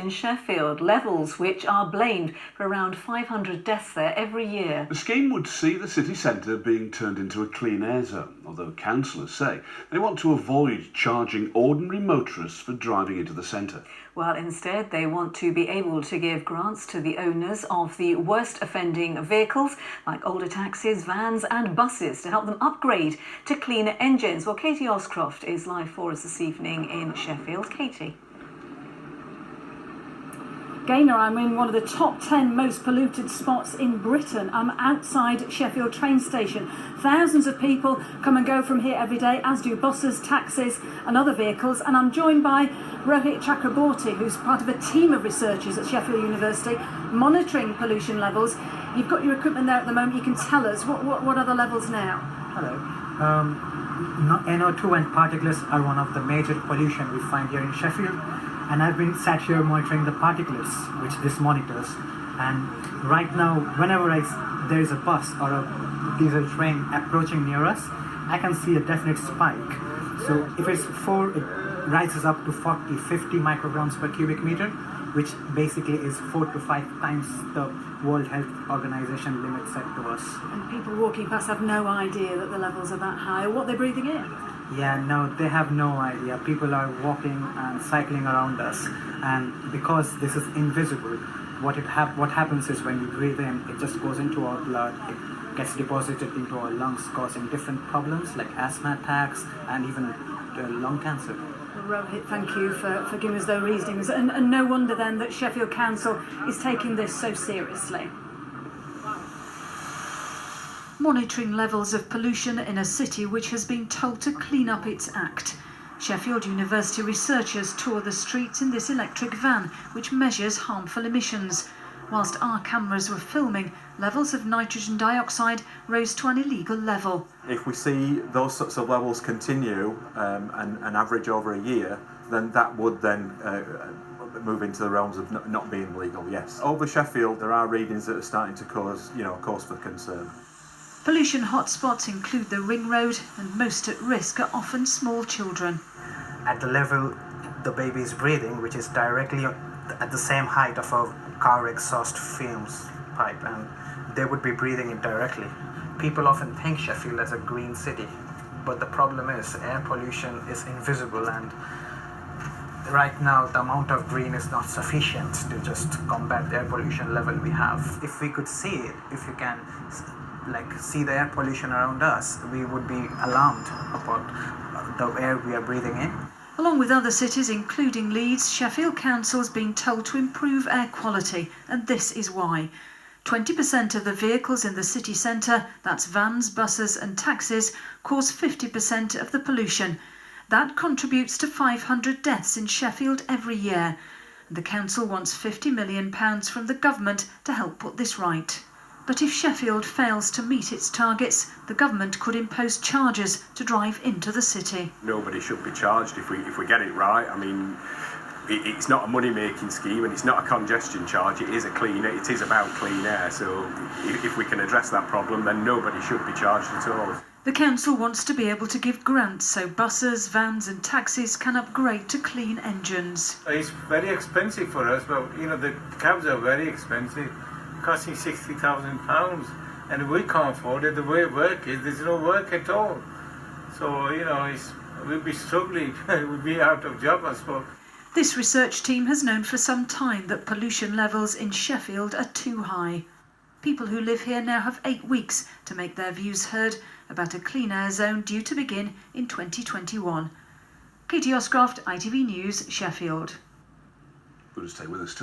in Sheffield, levels which are blamed for around 500 deaths there every year. The scheme would see the city centre being turned into a clean air zone, although councillors say they want to avoid charging ordinary motorists for driving into the centre. Well, instead they want to be able to give grants to the owners of the worst offending vehicles like older taxis, vans and buses to help them upgrade to cleaner engines. Well, Katie Oscroft is live for us this evening in Sheffield. Katie. Gaynor, I'm in one of the top 10 most polluted spots in Britain. I'm outside Sheffield train station. Thousands of people come and go from here every day, as do buses, taxis and other vehicles. And I'm joined by Rohit Chakraborty, who's part of a team of researchers at Sheffield University monitoring pollution levels. You've got your equipment there at the moment. You can tell us, what are the levels now? Hello. NO2 and particulates are one of the major pollution we find here in Sheffield. And I've been sat here monitoring the particulates, which this monitors. And right now, whenever there is a bus or a diesel train approaching near us, I can see a definite spike. So if it's 4, it rises up to 40, 50 micrograms per cubic meter, which basically is 4 to 5 times the World Health Organization limit set to us. And people walking past have no idea that the levels are that high, or what they're breathing in. Yeah, no, they have no idea. People are walking and cycling around us, and because this is invisible, what happens is when we breathe in, it just goes into our blood, it gets deposited into our lungs, causing different problems like asthma attacks and even lung cancer. Rohit, thank you for giving us those readings, and no wonder then that Sheffield Council is taking this so seriously. Monitoring levels of pollution in a city which has been told to clean up its act. Sheffield University researchers tour the streets in this electric van which measures harmful emissions. Whilst our cameras were filming, levels of nitrogen dioxide rose to an illegal level. If we see those sorts of levels continue and average over a year, then that would then move into the realms of not being legal, yes. Over Sheffield, there are readings that are starting to cause for concern. Pollution hotspots include the Ring Road, and most at risk are often small children. At the level the baby is breathing, which is directly at the same height of a car exhaust fumes pipe, and they would be breathing it directly. People often think Sheffield as a green city, but the problem is air pollution is invisible, and right now the amount of green is not sufficient to just combat the air pollution level we have. If we could see it, if you can see the air pollution around us, we would be alarmed about the air we are breathing in. Along with other cities, including Leeds, Sheffield Council has been told to improve air quality, and this is why. 20% of the vehicles in the city centre, that's vans, buses and taxis, cause 50% of the pollution. That contributes to 500 deaths in Sheffield every year. The council wants £50 million from the government to help put this right. But if Sheffield fails to meet its targets, the government could impose charges to drive into the city. Nobody should be charged if we get it right. I mean, it's not a money-making scheme and it's not a congestion charge. It is about clean air. So if we can address that problem, then nobody should be charged at all. The council wants to be able to give grants so buses, vans and taxis can upgrade to clean engines. It's very expensive for us, but the cabs are very expensive, costing £60,000, and we can't afford it. The way work is, there's no work at all. So, we'll be struggling, we'll be out of job, I suppose. This research team has known for some time that pollution levels in Sheffield are too high. People who live here now have 8 weeks to make their views heard about a clean air zone due to begin in 2021. Katie Oscroft, ITV News, Sheffield. We'll stay with us still.